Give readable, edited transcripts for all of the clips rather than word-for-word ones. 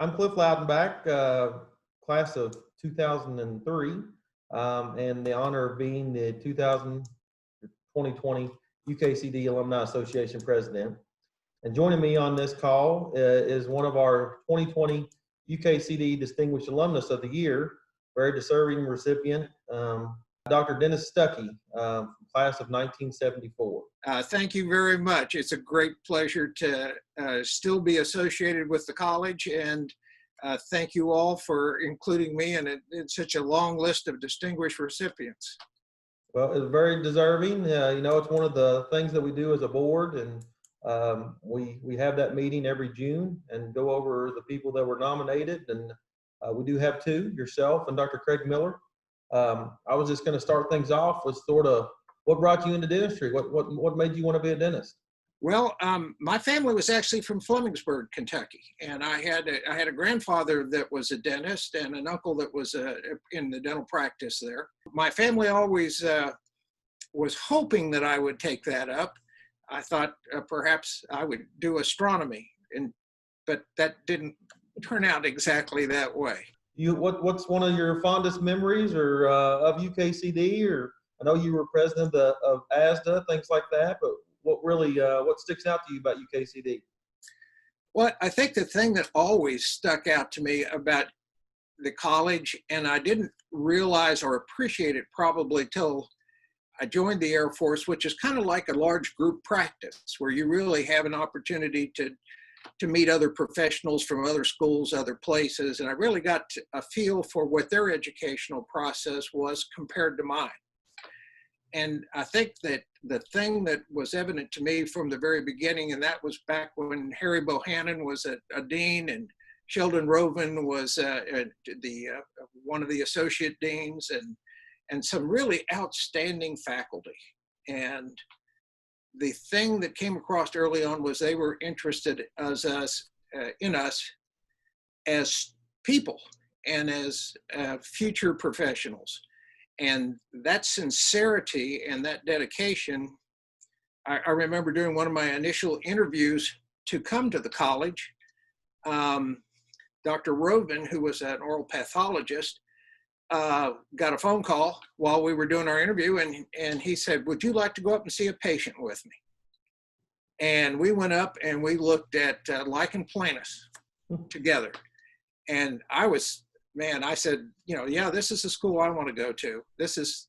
I'm Cliff Lowdenback, class of 2003, and the honor of being the 2020 UKCD Alumni Association President. And joining me on this call is one of our 2020 UKCD Distinguished Alumnus of the Year, very deserving recipient, Dr. Dennis Stuckey, class of 1974. Thank you very much. It's a great pleasure to still be associated with the college, and thank you all for including me in such a long list of distinguished recipients. Well, it's very deserving. It's one of the things that we do as a board, and we have that meeting every June and go over the people that were nominated, and we do have two, yourself and Dr. Craig Miller. I was just going to start things off with sort of what brought you into dentistry? What made you want to be a dentist? Well, my family was actually from Flemingsburg, Kentucky, and I had a grandfather that was a dentist and an uncle that was in the dental practice there. My family always was hoping that I would take that up. I thought perhaps I would do astronomy, but that didn't turn out exactly that way. What's one of your fondest memories or of UKCD? Or I know you were president of ASDA, things like that, but what sticks out to you about UKCD? Well, I think the thing that always stuck out to me about the college, and I didn't realize or appreciate it probably till I joined the Air Force, which is kind of like a large group practice where you really have an opportunity to meet other professionals from other schools, other places. And I really got a feel for what their educational process was compared to mine. And I think that the thing that was evident to me from the very beginning, and that was back when Harry Bohannon was a dean and Sheldon Rovin was one of the associate deans, and some really outstanding faculty. And the thing that came across early on was they were interested in us as people and as future professionals. And that sincerity and that dedication, I remember doing one of my initial interviews to come to the college. Dr. Rovin, who was an oral pathologist, got a phone call while we were doing our interview, and he said, "Would you like to go up and see a patient with me?" And we went up and we looked at lichen planus together. And I said, yeah, this is the school I want to go to. This is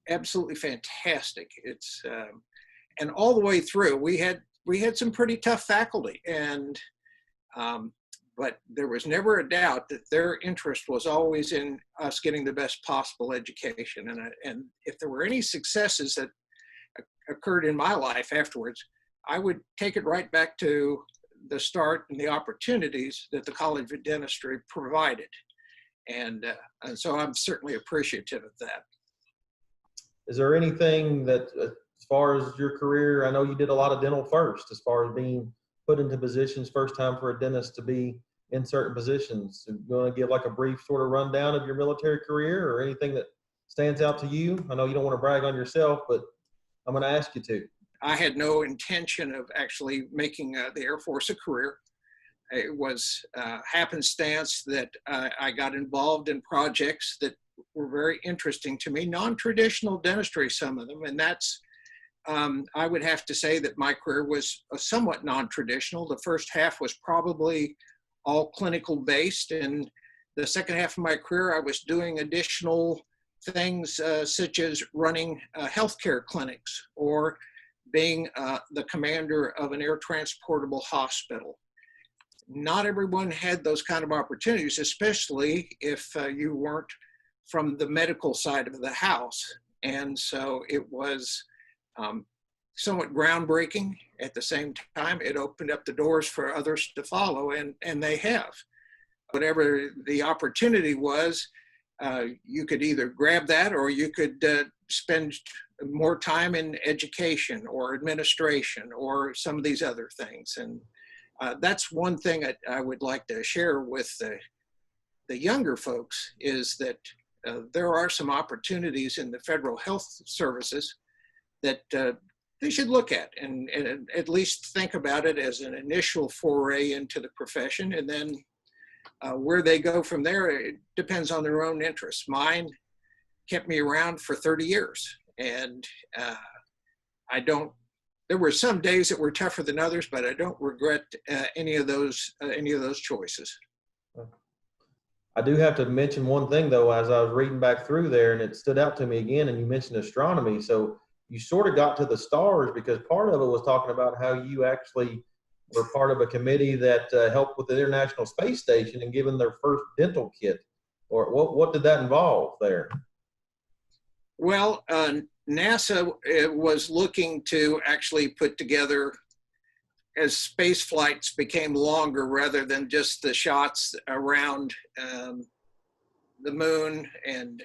absolutely fantastic. It's and all the way through, we had some pretty tough faculty, and but there was never a doubt that their interest was always in us getting the best possible education. And if there were any successes that occurred in my life afterwards, I would take it right back to the start and the opportunities that the College of Dentistry provided. And so I'm certainly appreciative of that. Is there anything that, as far as your career, I know you did a lot of dental first, as far as being put into positions, first time for a dentist to be in certain positions. You want to give like a brief sort of rundown of your military career or anything that stands out to you? I know you don't want to brag on yourself, but I'm going to ask you to. I had no intention of actually making the Air Force a career. It was happenstance that I got involved in projects that were very interesting to me, non-traditional dentistry, some of them, and that's I would have to say that my career was somewhat non-traditional. The first half was probably all clinical based, and the second half of my career I was doing additional things such as running healthcare clinics or being the commander of an air transportable hospital. Not everyone had those kind of opportunities, especially if you weren't from the medical side of the house. And so it was somewhat groundbreaking. At the same time, it opened up the doors for others to follow, and they have. Whatever the opportunity was, you could either grab that or you could spend more time in education or administration or some of these other things. And that's one thing I would like to share with the younger folks is that there are some opportunities in the federal health services that they should look at and at least think about it as an initial foray into the profession. And then where they go from there, it depends on their own interests. Mine kept me around for 30 years. And there were some days that were tougher than others, but I don't regret any of those choices. I do have to mention one thing though, as I was reading back through there, and it stood out to me again, and you mentioned astronomy. So you sort of got to the stars because part of it was talking about how you actually were part of a committee that helped with the International Space Station and given their first dental kit. Or what did that involve there? Well, NASA was looking to actually put together, as space flights became longer rather than just the shots around the moon and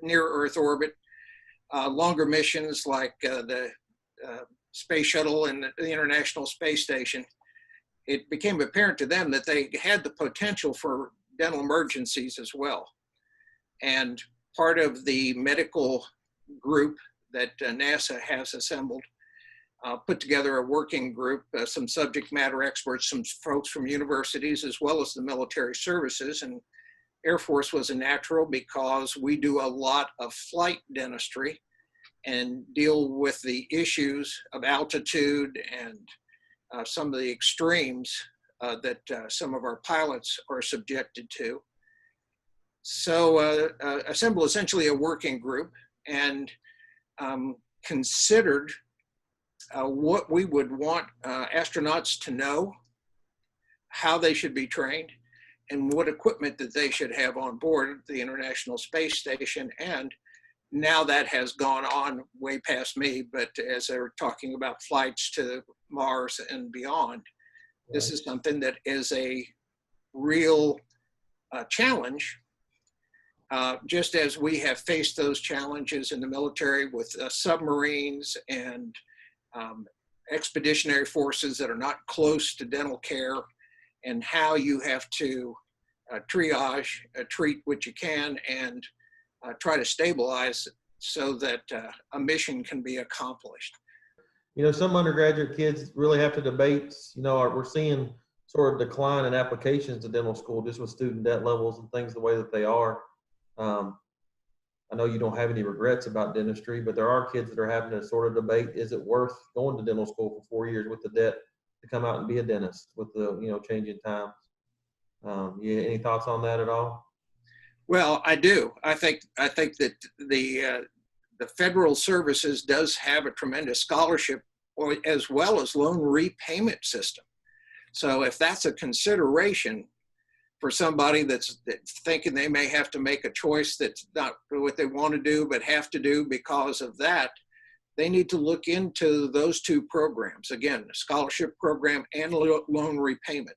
near Earth orbit, longer missions like the space shuttle and the International Space Station, it became apparent to them that they had the potential for dental emergencies as well. And part of the medical group that NASA has assembled put together a working group, some subject matter experts, some folks from universities, as well as the military services. And Air Force was a natural because we do a lot of flight dentistry and deal with the issues of altitude and some of the extremes that some of our pilots are subjected to. So assemble essentially a working group and considered what we would want astronauts to know, how they should be trained, and what equipment that they should have on board the International Space Station. And now that has gone on way past me, but as they're talking about flights to Mars and beyond, this is something that is a real challenge. Just as we have faced those challenges in the military with submarines and expeditionary forces that are not close to dental care, and how you have to triage, treat what you can, and try to stabilize so that a mission can be accomplished. You know, some undergraduate kids really have to debate, you know, we're seeing sort of decline in applications to dental school just with student debt levels and things the way that they are. I know you don't have any regrets about dentistry, but there are kids that are having to sort of debate, is it worth going to dental school for 4 years with the debt to come out and be a dentist with the, you know, changing times? Any thoughts on that at all? Well, I do. I think that the federal services does have a tremendous scholarship as well as loan repayment system. So if that's a consideration for somebody that's thinking they may have to make a choice that's not what they want to do, but have to do because of that, they need to look into those two programs. Again, a scholarship program and loan repayment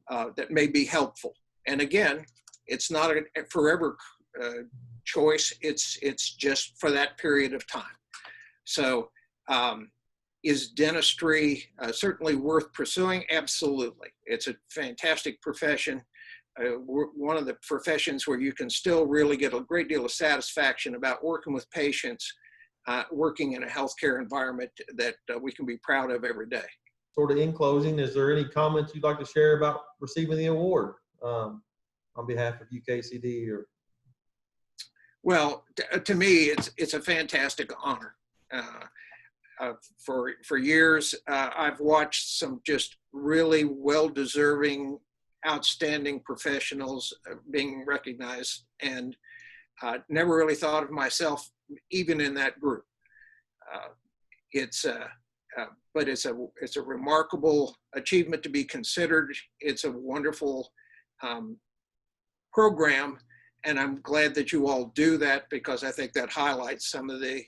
that may be helpful. And again, it's not a forever choice. It's just for that period of time. So is dentistry certainly worth pursuing? Absolutely. It's a fantastic profession. One of the professions where you can still really get a great deal of satisfaction about working with patients, working in a healthcare environment that we can be proud of every day. Sort of in closing, is there any comments you'd like to share about receiving the award on behalf of UKCD? Or? Well, to me, it's a fantastic honor. For years, I've watched some just really well-deserving, outstanding professionals being recognized, and never really thought of myself even in that group. But it's a remarkable achievement to be considered. It's a wonderful program, and I'm glad that you all do that, because I think that highlights some of the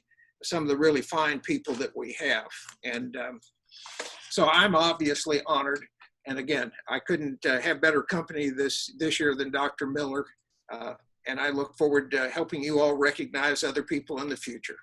really fine people that we have. And so I'm obviously honored. And again, I couldn't have better company this year than Dr. Miller. And I look forward to helping you all recognize other people in the future.